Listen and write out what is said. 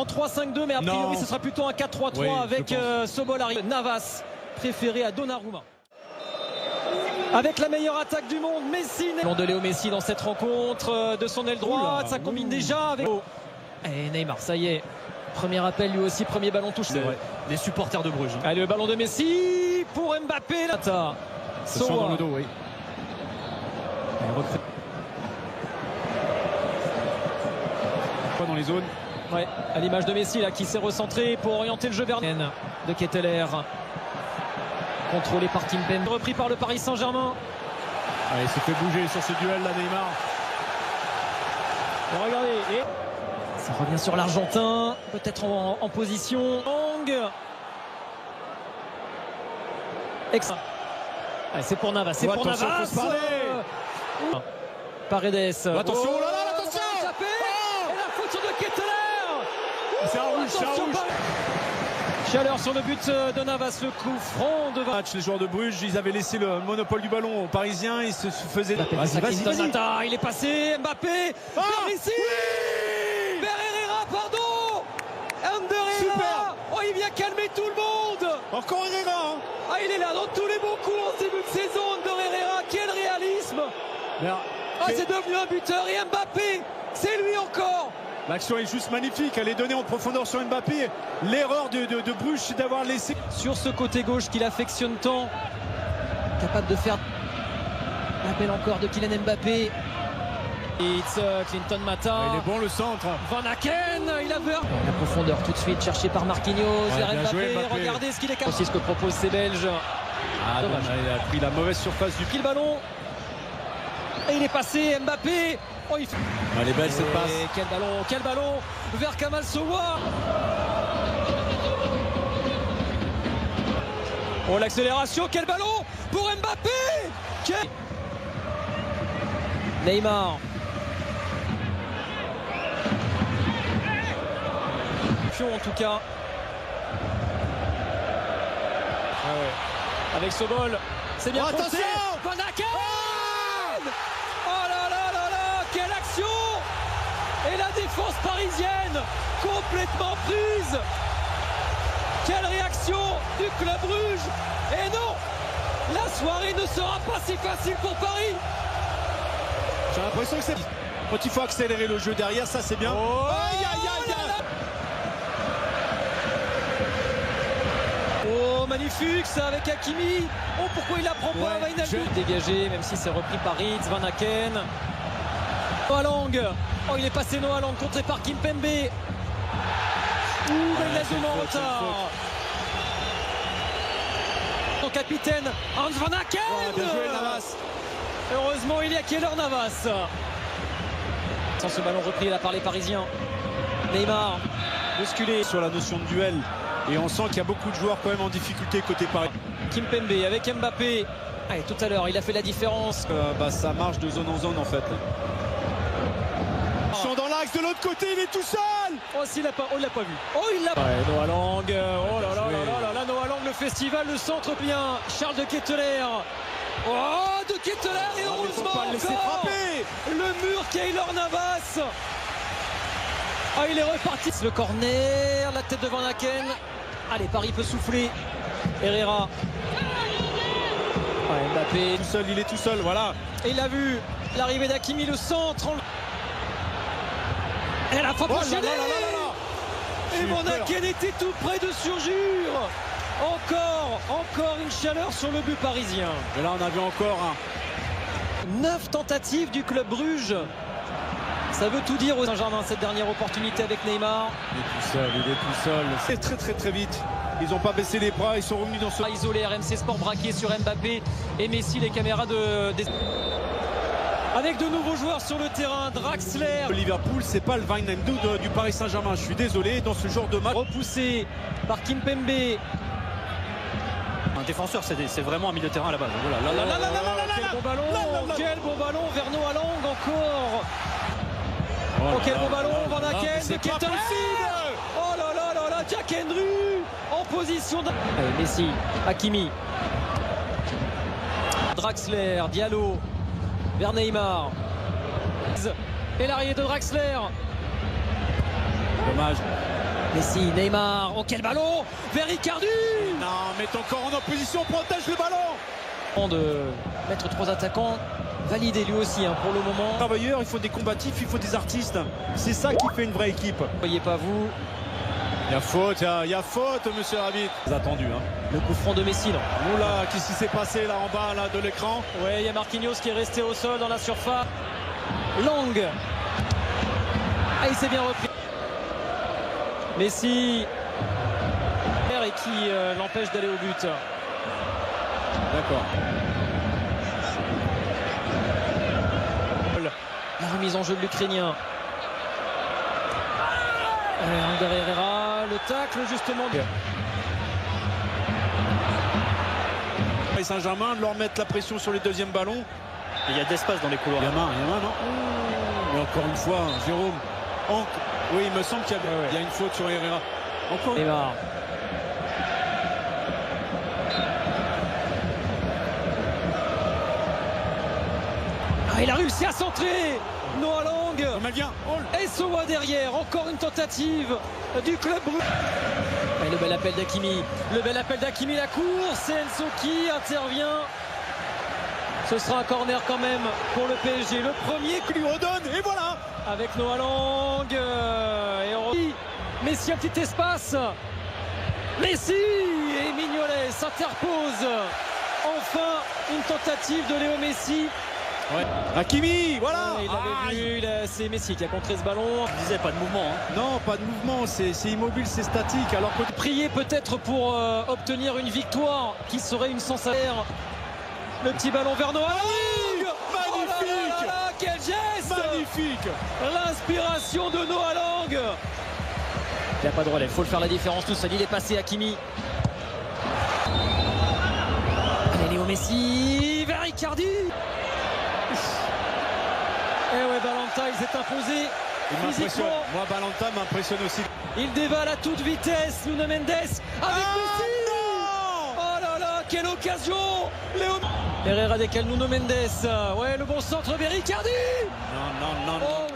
en 3-5-2, mais a priori ce sera plutôt un 4-3-3 oui, avec Sobol arrive. Navas préféré à Donnarumma. Avec la meilleure attaque du monde, Messi. Long de Léo Messi dans cette rencontre de son aile droite, ça combine déjà avec... Et Neymar, ça y est. Premier appel lui aussi, premier ballon touché. Les supporters de Bruges. Allez, le ballon de Messi pour Mbappé. Là, Soa dans le dos, oui. Dans les zones. Ouais, à l'image de Messi là qui s'est recentré pour orienter le jeu vers de Ketteler. Contrôlé par Kimpembe, repris par le Paris Saint-Germain. Il s'est fait bouger sur ce duel là, Neymar. Et regardez, et ça revient sur l'Argentin, peut-être en position. C'est pour Navas, c'est pour Navas. Paredes. Attention, oh là là, attention. Et la faute de Ketteler. C'est un rouge, c'est un rouge. Chaleur sur le but de Navas, le coup franc de match. Les joueurs de Bruges, ils avaient laissé le monopole du ballon aux Parisiens, ils se faisaient... Vas-y. Il est passé, Mbappé, ici oui Herrera, pardon Ander Herrera. Oh, il vient calmer tout le monde. Encore Herrera. Il est là dans tous les bons coups en ce début de saison, Ander Herrera, quel réalisme. C'est devenu un buteur, et Mbappé, c'est lui encore. L'action est juste magnifique, elle est donnée en profondeur sur Mbappé. L'erreur de Bruges, c'est d'avoir laissé... Sur ce côté gauche qu'il affectionne tant, capable de faire l'appel encore de Kylian Mbappé. Clinton Mata. Il est bon le centre. Van Aken, il a peur. La profondeur tout de suite cherchée par Marquinhos. Mbappé. Regardez ce qu'il est capable. C'est ce que proposent ces Belges. Dommage. Il a pris la mauvaise surface du le ballon. Et il est passé, Mbappé. Elle est belle cette passe. Quel ballon vers Kamal Sowa. L'accélération, quel ballon pour Mbappé. Neymar. En tout cas. Avec Sobol, c'est bien attention. Van Aken. Oh là là là là, quelle action. Et la défense parisienne complètement prise. Quelle réaction du club Bruges. Et non, la soirée ne sera pas si facile pour Paris. J'ai l'impression que c'est... Quand il faut accélérer le jeu derrière, ça c'est bien. Magnifique ça avec Hakimi. Pourquoi il la prend pas, Wijnaldum. Dégagé, même si c'est repris par Ritz, Van Aken. Noah Lang. Il est passé Noah Lang, contré par Kimpembe. Wijnaldum en retard. Son capitaine, Hans Van Aken. Bien joué, Navas. Heureusement, il y a Keylor Navas. Sans ce ballon repris là par les Parisiens. Neymar, bousculé. Sur la notion de duel. Et on sent qu'il y a beaucoup de joueurs quand même en difficulté côté Paris. Kimpembe avec Mbappé. Tout à l'heure, il a fait la différence. Ça marche de zone en zone en fait. Ils sont dans l'axe de l'autre côté, il est tout seul. Il l'a pas vu. Il l'a pas. Noah Lang. Là, Noah Lang, le festival, le centre bien. Charles de Ketteler. De Ketteler et heureusement pas le laisser frapper. Le mur Keylor Navas. Il est reparti. Le corner, la tête de Van Aken. Allez, Paris peut souffler. Herrera. Mbappé. Tout seul, il est tout seul, voilà. Et il a vu l'arrivée d'Hakimi, le centre. Et la frappe enchaînée. Et Van Aken était tout près de surgir. Encore une chaleur sur le but parisien. Et là, on a vu encore un. 9 tentatives du club Bruges. Ça veut tout dire au Saint-Germain, cette dernière opportunité avec Neymar. Il est tout seul. C'est très vite. Ils n'ont pas baissé les bras, ils sont revenus dans ce... Isolé, RMC Sport braqué sur Mbappé et Messi, les caméras avec de nouveaux joueurs sur le terrain. Draxler. Liverpool, c'est pas le Wijnaldum du Paris Saint-Germain. Je suis désolé, dans ce genre de match. Repoussé par Kimpembe. Un défenseur, c'est vraiment un milieu de terrain à la base. Quel bon ballon vers Noah Lang encore. Quel bon ballon, Van Aken de Ketteler. Jack Henry en position de... Messi, Hakimi. Draxler, Diallo vers Neymar. Et l'arrivée de Draxler. Dommage. Messi, Neymar, oh quel ballon vers Icardi. Non, mets ton corps en opposition, protège le ballon. De mettre 3 attaquants, validé lui aussi pour le moment. Travailleurs, il faut des combatifs, il faut des artistes. C'est ça qui fait une vraie équipe. Voyez pas vous. Il y a faute, monsieur l'arbitre. C'est attendu. Le coup franc de Messi. Oula, qu'est-ce qui s'est passé là en bas là, de l'écran? Ouais, il y a Marquinhos qui est resté au sol dans la surface. Lang. Ah, il s'est bien repris. Messi. Et qui l'empêche d'aller au but. D'accord. La remise en jeu de l'Ukrainien. Ander Herrera, le tacle justement. Et Saint-Germain de leur mettre la pression sur les deuxièmes ballons. Et il y a de l'espace dans les couloirs. Il y a main, non? Mais encore une fois, Jérôme. Oui, il me semble qu'il y a une faute sur Herrera. Encore. Neymar. Il a réussi à centrer. Noah Lang. Et Sowa derrière. Encore une tentative du club brûlé. Le bel appel d'Hakimi. La course. Et Enzo qui intervient. Ce sera un corner quand même pour le PSG. Le premier qui lui redonne. Et voilà. Avec Noah Lang. Messi, un petit espace. Messi et Mignolet s'interpose. Enfin, une tentative de Léo Messi. Ouais. Hakimi, voilà. Il l'avait vu, c'est Messi qui a contré ce ballon. Je disais pas de mouvement. Non, pas de mouvement, c'est immobile, c'est statique. Alors que prier peut-être pour obtenir une victoire qui serait une sensation. Le petit ballon vers Noah. Magnifique. Oh là, quel geste. Magnifique. L'inspiration de Noah Lang. Il n'y a pas de relais, il faut le faire la différence tout seul. Il est passé Hakimi. Allez, Léo Messi vers Icardi. Et ouais, Balanta, il s'est imposé physiquement. Moi, Balanta m'impressionne aussi. Il dévale à toute vitesse. Nuno Mendes avec Messi. Oh là là, quelle occasion. Herrera décale Nuno Mendes. Ouais, le bon centre vers Icardi. Non. Oh,